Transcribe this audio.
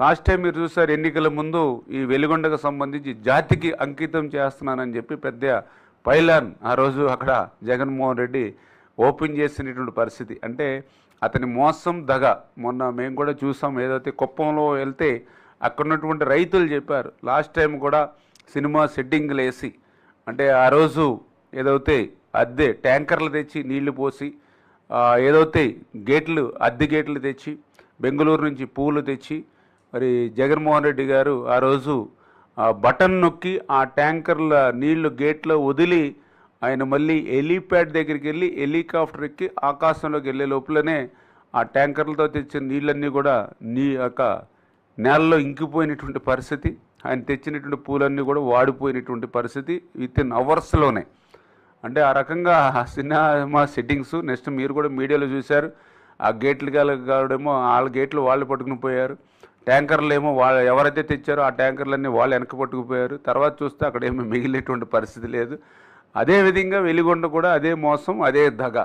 Last time మీరు చూసారు ఎన్నికల ముందు ఈ వెలిగొండకు సంబంధించి జాతికి అంకితం చేస్తున్నానని చెప్పి పెద్ద పైలాన్ ఆ రోజు అక్కడ జగన్మోహన్ రెడ్డి ఓపెన్ చేసినటువంటి పరిస్థితి. అంటే అతని మోసం దగ మొన్న మేము కూడా చూసాం. ఏదైతే కుప్పంలో వెళ్తే అక్కడ ఉన్నటువంటి రైతులు చెప్పారు లాస్ట్ టైం కూడా సినిమా సెట్టింగ్లు వేసి, అంటే ఆ రోజు ఏదైతే అద్దె ట్యాంకర్లు తెచ్చి నీళ్లు పోసి, ఏదైతే గేట్లు అద్దె గేట్లు తెచ్చి బెంగళూరు నుంచి పూలు తెచ్చి మరి జగన్మోహన్ రెడ్డి గారు ఆ రోజు బటన్ నొక్కి ఆ ట్యాంకర్ల నీళ్లు గేట్లో వదిలి ఆయన మళ్ళీ హెలీప్యాడ్ దగ్గరికి వెళ్ళి హెలికాప్టర్ ఎక్కి ఆకాశంలోకి వెళ్ళే లోపలనే ఆ ట్యాంకర్లతో తెచ్చిన నీళ్ళన్నీ కూడా నేలలో ఇంకిపోయినటువంటి పరిస్థితి. ఆయన తెచ్చినటువంటి పూలన్నీ కూడా వాడిపోయినటువంటి పరిస్థితి విత్ ఇన్ అవర్స్లోనే. అంటే ఆ రకంగా సినిమా సెట్టింగ్స్. నెక్స్ట్ మీరు కూడా మీడియాలో చూశారు, ఆ గేట్లు కావడేమో వాళ్ళ గేట్లు వాళ్ళు పట్టుకుని పోయారు, ట్యాంకర్లు ఏమో వాళ్ళు ఎవరైతే తెచ్చారో ఆ ట్యాంకర్లన్నీ వాళ్ళు వెనక పట్టుకుపోయారు. తర్వాత చూస్తే అక్కడ ఏమో మిగిలినటువంటి పరిస్థితి లేదు. అదేవిధంగా వెలిగొండ కూడా అదే మోసం, అదే దగ.